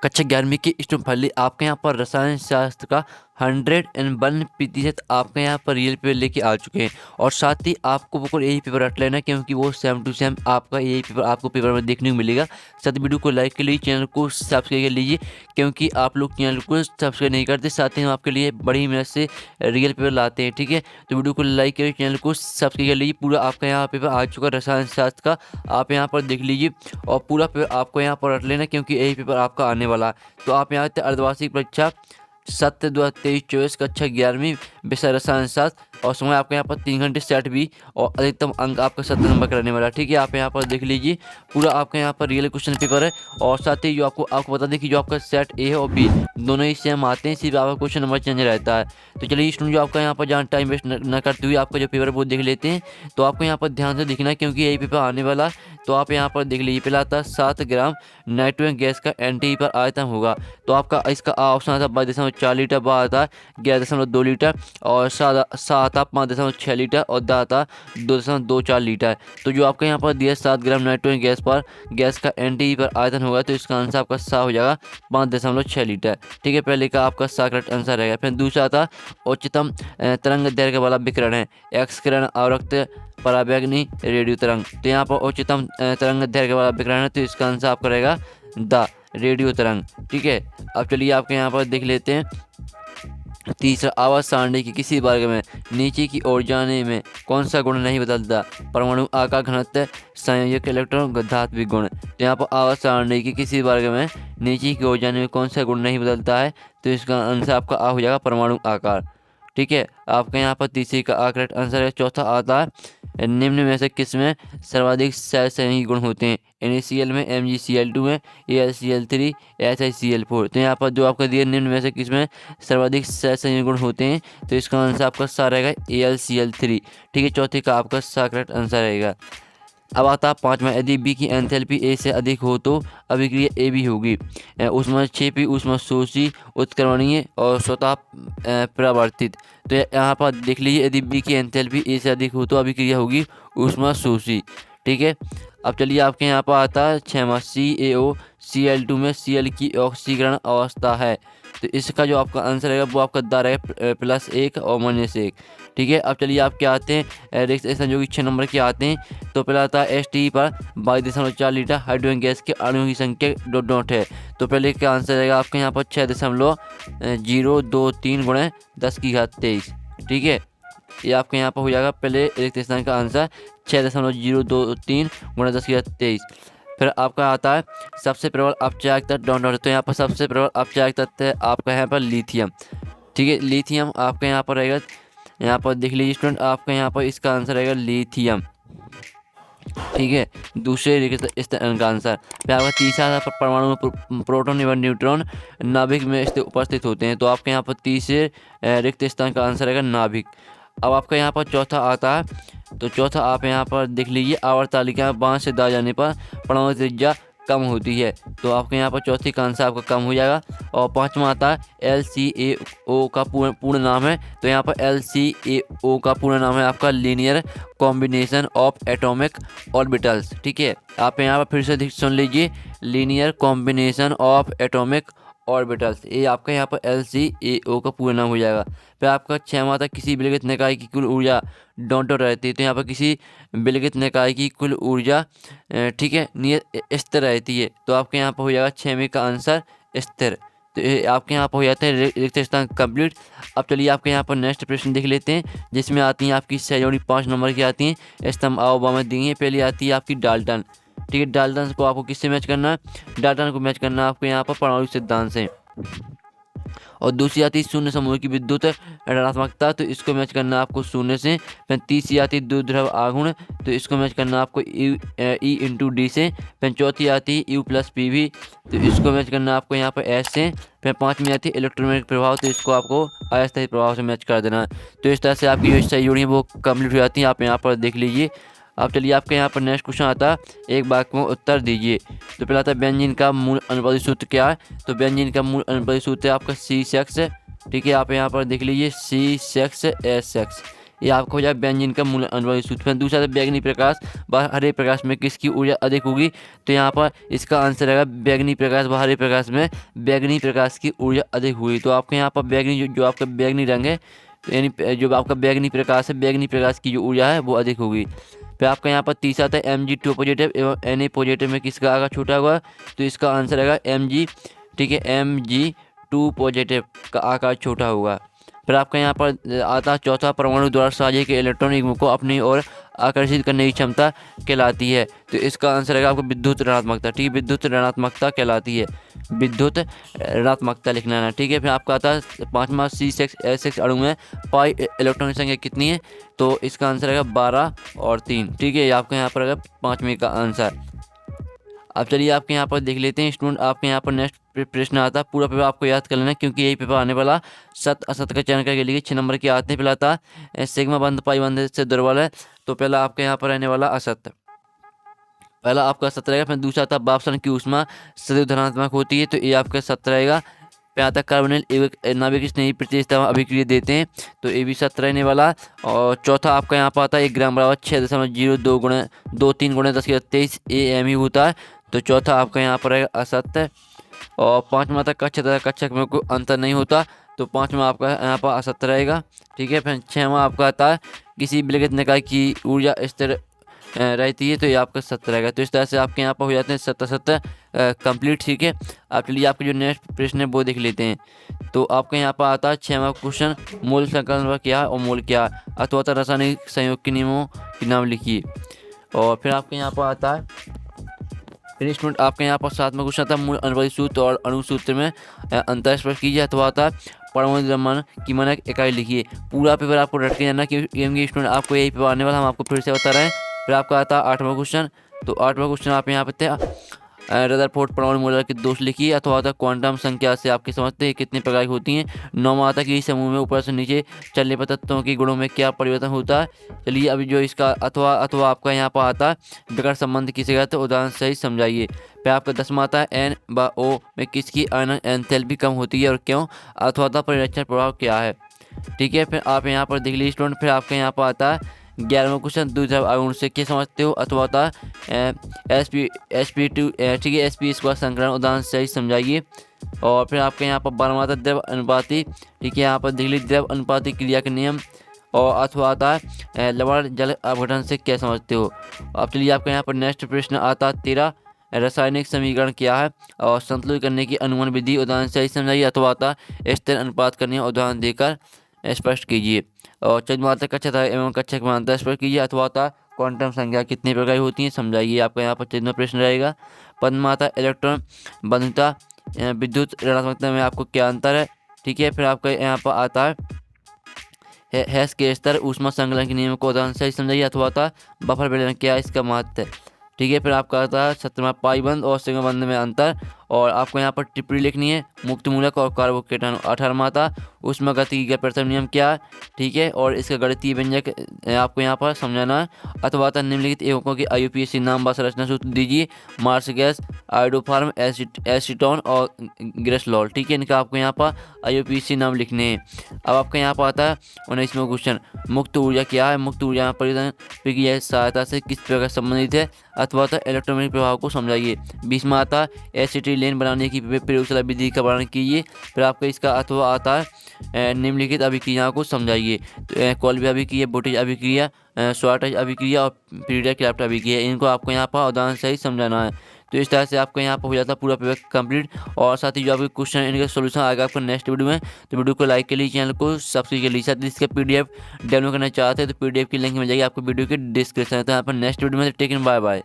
कक्षा 11वीं की स्टूमफली आपके यहाँ पर रसायन शास्त्र का 101% आपके यहाँ पर रियल पेपर लेके आ चुके हैं। और साथ ही आपको बिल्कुल यही पेपर रट लेना, क्योंकि वो सेम टू सेम आपका यही पेपर आपको पेपर में देखने को मिलेगा। साथ वीडियो को लाइक के लिए चैनल को सब्सक्राइब कर लीजिए, क्योंकि आप लोग चैनल को सब्सक्राइब नहीं करते। साथ ही हम आपके लिए बड़ी मेहनत से रियल पेपर लाते हैं, ठीक है। तो वीडियो को लाइक करिए, चैनल को सब्सक्राइब कर लीजिए। पूरा आपका यहाँ पेपर आ चुका है रसायन शास्त्र का, आप यहाँ पर देख लीजिए और पूरा पेपर आपको यहाँ पर रट लेना, क्योंकि यही पेपर आपका आने वाला है। तो आप यहाँ अर्धवार्षिक परीक्षा 7/2023 कक्षा 11वीं विषय रसायन शास्त्र, और समय आपके यहाँ पर 3 घंटे सेट भी, और अधिकतम अंक आपका 70 नंबर का रहने वाला है, ठीक है। आप यहाँ पर देख लीजिए पूरा आपके यहाँ पर रियल क्वेश्चन पेपर है। और साथ ही जो आपको बता दें कि जो आपका सेट ए है और बी दोनों ही सेम आते हैं, सिर्फ आपका क्वेश्चन नंबर चेंज रहता है। तो चलिए स्टूडेंट, जो आपका यहाँ पर जहाँ टाइम वेस्ट न करते हुए आपका जो पेपर है वो देख लेते हैं। तो आपको यहाँ पर ध्यान से देखना है, क्योंकि यही पेपर आने वाला है। तो आप यहाँ पर देख लीजिए, पहला आता है 7 ग्राम नाइट्रोजन गैस का एनटी पर आयतन होगा। तो आपका इसका ऑप्शन आता है 22.4 लीटर, बा आता है 11.2 लीटर, और सा आता 5.6 लीटर, और दा आता 2.24 लीटर। तो जो आपका यहाँ पर दिया 7 ग्राम नाइट्रोजन गैस का एनटी पर आयतन होगा, तो इसका आंसर आपका सा हो जाएगा 5.6 लीटर, ठीक है। पहले का आपका सा करेक्ट आंसर रहेगा। फिर दूसरा आता उच्चतम तरंग दैर्घ्य वाला विकिरण है, एक्स किरण, अवरक्त, पराबैंगनी, रेडियो तरंग। तो यहाँ पर उच्चतम तरंग दैर्घ्य वाला विकिरण है, तो इसका आंसर आपका रहेगा द रेडियो तरंग, ठीक है। अब चलिए आपके यहाँ पर देख लेते हैं तीसरा, आवाज सारणी के किसी वर्ग में नीचे की ओर जाने में कौन सा गुण नहीं बदलता? परमाणु आकार, घनत्व, संयोजक, इलेक्ट्रॉन, धात्विक गुण। तो यहाँ पर आवाज सारणी के किसी वर्ग में नीचे की ओर जाने में कौन सा गुण नहीं बदलता है? तो इसका आंसर आपका आ हो जाएगा परमाणु आकार, ठीक है। आपके यहाँ पर तीसरे का करेक्ट आंसर है। चौथा आता है निम्न में से किसमें सर्वाधिक सहसंयोगी गुण होते हैं? NaCl में, MgCl2 में, AlCl3, HiCl4। तो यहाँ पर जो आपका दिया निम्न में से किसमें सर्वाधिक सहसंयोगी गुण होते हैं, तो इसका आंसर आपका सा रहेगा AlCl3, ठीक है। चौथे का आपका सा करेक्ट आंसर रहेगा। अब आता है पाँचवा, यदि बी की एंथैल्पी ए से अधिक हो तो अभिक्रिया ए भी होगी। ऊष्मक्षेपी, ऊष्मशोषी, उत्क्रमणीय और स्वतः परावर्तित। तो यहाँ पर देख लीजिए, यदि बी की एंथैल्पी ए से अधिक हो तो अभिक्रिया होगी ऊष्मशोषी, ठीक है। अब चलिए आपके यहाँ पर आता है 6वां, CaOCl2 में Cl की ऑक्सीकरण अवस्था है। तो इसका जो आपका आंसर रहेगा वो आपका दा रहेगा +1 और -1, ठीक है। अब चलिए आप क्या आते हैं रिक्त स्थान जो कि 6 नंबर के आते हैं। तो पहला आता है ST पर 22.4 लीटर हाइड्रोजन गैस के अणुओं की संख्या डॉट है। तो पहले का आंसर रहेगा आपके यहाँ पर 6.023 × 10⁻23, ठीक है। ये आपके यहाँ पर हो जाएगा पहले रिक्त स्थान का आंसर 6.023 × 10⁻23। फिर आपका आता है सबसे प्रबल अपचायक तत्व डॉट। तो यहाँ पर सबसे प्रबल अपचायक तत्व है आपका यहाँ पर लिथियम, ठीक है। लिथियम आपका यहाँ पर रहेगा, यहाँ पर देख लीजिए स्टूडेंट, आपका यहाँ पर इसका आंसर रहेगा लिथियम, ठीक है। दूसरे रिक्त स्थान का आंसर। फिर आपका तीसरा परमाणु में प्रोटॉन एवं न्यूट्रॉन नाभिक में उपस्थित होते हैं। तो आपके यहाँ पर तीसरे रिक्त स्थान का आंसर रहेगा नाभिक। अब आपका यहाँ पर चौथा आता है। तो चौथा आप यहाँ पर देख लीजिए, आवर्त तालिका में 5 से दाए जाने पर परमाणु त्रिज्या कम होती है। तो आपके यहाँ पर चौथे का आंसर आपका कम हो जाएगा। और पाँचवा आता है LCaO का पूर्ण नाम है। तो यहाँ पर LCaO का पूर्ण नाम है आपका linear combination of atomic orbitals, ठीक है। आप यहाँ पर फिर से सुन लीजिए, linear combination of atomic orbitals, ये आपका यहाँ पर LCaO का पूरा नाम हो जाएगा। फिर आपका 6वां तक किसी विलगित निकाय की कुल ऊर्जा डॉट रहती है। तो यहाँ पर किसी विलगित निकाय की कुल ऊर्जा, ठीक है, नियत स्थिर रहती है। तो आपके यहाँ पर हो जाएगा 6वें का आंसर स्थिर। तो आपके यहाँ पर हो जाते हैं रिक्त स्थान कंप्लीट। अब चलिए आपके यहाँ पर नेक्स्ट प्रश्न देख लेते हैं, जिसमें आती हैं आपकी सहजोड़ी 5 नंबर की आती हैं। स्तंभ आओ में दी हैं। पहले आती है आपकी डाल्टन, ठीक है। डाल्टन को आपको किससे मैच करना है? डाल्टन को मैच करना है आपको यहाँ पर परमाणु सिद्धांत से। और दूसरी आती है शून्य समूह की विद्युत ऋणात्मकता, तो इसको मैच करना आपको शून्य से। फिर तीसरी आती है द्विध्रुव आघूर्ण, तो इसको मैच करना आपको E/D से। फिर चौथी आती है U+PV, तो इसको मैच करना आपको यहाँ पर S से। फिर पाँचवीं आती है इलेक्ट्रोमैग्नेटिक प्रभाव, तो इसको आपको अस्थायी प्रभाव से मैच कर देना है। तो इस तरह से आपकी जो सही जोड़ी है वो कम्प्लीट हो जाती है। आप यहाँ पर देख लीजिए। अब चलिए आपके यहाँ पर नेक्स्ट क्वेश्चन आता है, एक वाक्य में उत्तर दीजिए। तो पहला आता है व्यंजन का मूल अनुपाती सूत्र क्या है? तो व्यंजन का मूल अनुपाती सूत्र है आपका C/X, ठीक है। आप यहाँ पर देख लीजिए C/X/SX, ये आपका हो जाए बेंजीन का मूल अणुबल सूत्र। फिर दूसरा था बैंगनी प्रकाश व हरे प्रकाश में किसकी ऊर्जा अधिक होगी, तो यहाँ पर इसका आंसर रहेगा बैंगनी प्रकाश व हरे प्रकाश में बैंगनी प्रकाश की ऊर्जा अधिक हुई। तो आपके यहाँ पर बैंगनी जो आपका बैंगनी रंग है, यानी जो आपका बैंगनी प्रकाश है, बैंगनी प्रकाश की जो ऊर्जा है वो अधिक होगी। फिर आपका यहाँ पर तीसरा था Mg2 पॉजिटिव एवं Na पॉजिटिव में किसका आकार छोटा हुआ, तो इसका आंसर रहेगा Mg, ठीक है, Mg2 पॉजिटिव का आकार छोटा होगा। फिर आपका यहाँ पर आता है चौथा, परमाणु द्वारा साझे के इलेक्ट्रॉन युग्म को अपनी ओर आकर्षित करने की क्षमता कहलाती है, तो इसका आंसर रहेगा आपको विद्युत ऋणात्मकता, ठीक है, विद्युत ऋणात्मकता कहलाती है, विद्युत ऋणात्मकता लिखना है, ठीक है। फिर आपका आता है पाँचवा, C6H6 अणु में पाई इलेक्ट्रॉन की संख्या कितनी है, तो इसका आंसर रहेगा 12 और 3, ठीक है, ये आपका यहाँ पर रहेगा पाँचवें का आंसर। अब चलिए आपके यहाँ पर देख लेते हैं स्टूडेंट, आपके यहाँ पर नेक्स्ट प्रश्न आता है, पूरा पेपर आपको याद कर लेना क्योंकि यही पेपर आने वाला सत्य असत्य का चयन करके लिए 6 नंबर के आते हैं। पहला था सिग्मा बंध पाई बंध से दुर्बल है, तो पहला आपके यहाँ पर रहने वाला असत्य, पहला आपका सत्य रहेगा। फिर दूसरा था वापसन की ऊष्मा सदैव धनात्मक होती है, तो ये आपका सत्य रहेगा। फिर आता कार्बोनिल नाभिक स्नेही प्रतिस्थापन अभिक्रिया देते हैं, तो ये भी सत्य रहने वाला। और चौथा आपका यहाँ पर आता है 1 ग्राम बराबर 6.02 गुणे 23 गुणे 10⁻23 AME होता है, तो चौथा आपका यहाँ पर रहेगा असत्य। और पाँचवा था कक्षक तथा कक्षक में कोई अंतर नहीं होता, तो पाँचवा आपका यहाँ पर असत्य रहेगा, ठीक है। फिर छठवां आपका आता है किसी विलगित निकाय की ऊर्जा स्थिर रहती है, तो ये आपका सत्य रहेगा। तो इस तरह से आपके यहाँ पर हो जाते हैं सत्य सत्य कंप्लीट, ठीक है। आप चलिए आपके जो नेक्स्ट प्रश्न है वो देख लेते हैं। तो आपके यहाँ पर आता है 6वां क्वेश्चन, मूल संकल्प क्या है और मूल क्या है, अथवा रासायनिक संयोग के नियमों के नाम लिखिए। और फिर आपके यहाँ पर आता है फिर स्टूडेंट आपके यहाँ पर 7वां क्वेश्चन था मूल अनुपाती सूत्र और अणु सूत्र में अंतर स्पष्ट कीजिए, अथवा आता परमाणु द्रव्यमान की मानक इकाई लिखिए। पूरा पेपर आपको रट के जाना क्योंकि स्टूडेंट आपको यही पेपर आने वाला, हम आपको फिर से बता रहे हैं। फिर आपका आता है 8वां क्वेश्चन, तो 8वां क्वेश्चन आप यहाँ पे थे रदरफोर्ड परमाणु मॉडल के दोष लिखिए, अथवा आता क्वांटम संख्या से आपके समझते हैं कितने प्रकार की होती हैं। 9वां आता कि समूह में ऊपर से नीचे चलने पर तत्वों के गुणों में क्या परिवर्तन होता है। चलिए अभी जो इसका अथवा आपका यहाँ पर आता है विकर्ण संबंध किसे कहते हैं, उदाहरण सही समझाइए। फिर आपका 10वां आता है N/O में किसकी आयनन एंथैल्पी कम होती है और क्यों, अथवा आता परिरक्षण प्रभाव क्या है, ठीक है। फिर आप यहाँ पर देख लीजिए स्टूडेंट। फिर आपके यहाँ पर आता है 11वां क्वेश्चन द्विध्रुव आघूर्ण से क्या समझते हो, अथवा होता sp2, ठीक है, sp² संकरण उदाहरण सही समझाइए। और फिर आपके यहाँ पर 12वां आता द्रव अनुपाती, ठीक है, यहाँ पर देख लीजिए द्रव अनुपाती क्रिया के नियम। और अथवा आता है लवण जल अपघटन से क्या समझते हो। अब चलिए आपके यहाँ पर नेक्स्ट प्रश्न आता है 13, रासायनिक समीकरण क्या है और संतुलित करने की अनुमान विधि उदाहरण सही समझाइए, अथवा आता स्थिर अनुपात करने उदाहरण देकर स्पष्ट कीजिए। और 14वां आता कक्षक एवं कक्षक में अंतर स्पष्ट कीजिए, अथवा आता क्वांटम संख्या कितने प्रकार की होती हैं समझाइए। आपका यहाँ पर 14वां प्रश्न रहेगा। 15वां आता इलेक्ट्रॉन बंधुता विद्युत ऋणात्मकता में आपको क्या अंतर है, ठीक है। फिर आपका यहाँ पर आता है हैश के स्तर ऊष्मा संकलन के नियम को उदाहरण सही समझाइए, अथवा आता बफर बेलन क्या इसका महत्व है, ठीक है। फिर आपका आता है 17वां पाई बंद और सिग्मा बंद में अंतर, और आपको यहाँ पर टिप्पणी लिखनी है मुक्त मूलक और कार्बोकेटन। 18वां आता ऊष्मागतिकी का प्रथम नियम क्या है, ठीक है, और इसका गणितीय व्यंजक आपको यहाँ पर समझाना है। अथवा निम्नलिखित एवकों के IUPAC नाम व संरचना सूत्र दीजिए, मार्स गैस, आयोडोफार्म, एसीटोन और ग्रेसलॉल, ठीक है, इनका आपको यहाँ पर IUPAC नाम लिखने हैं। अब आपका यहाँ पर आता है 19वां क्वेश्चन, मुक्त ऊर्जा क्या है, मुक्त ऊर्जा परिवर्तन प्रक्रिया सहायता से किस प्रकार संबंधित है, अथवा इलेक्ट्रोमैग्नेटिक प्रभाव को समझाइए। 20वां आता एसिटिलीन बनाने की प्रयोगशाला विधि का वर्णन कीजिए। फिर आपका इसका अथवा आता है निम्नलिखित अभिक्रियाओं को समझाइए, तो कोल्बे अभिक्रिया, बोटेज अभिक्रिया, स्वार्टेज अभिक्रिया और पीरियड क्राफ्ट अभिक्रिया, इनको आपको यहाँ पर उदाहरण सही समझाना है। तो इस तरह से आपको यहाँ पर हो जाता है पूरा पेपर कंप्लीट। और साथ ही जो आपके क्वेश्चन इनका सोल्यूशन आएगा आपको नेक्स्ट वीडियो में, तो वीडियो को लाइक के लिए चैनल को सब्सक्राइब कर लीजिए। साथ ही इसका PDF डाउनलोड करना चाहते हैं तो PDF की लिंक मिल जाएगी आपको वीडियो के डिस्क्रिप्शन में। तो यहाँ पर नेक्स्ट वीडियो में टेक इन, बाय बाय।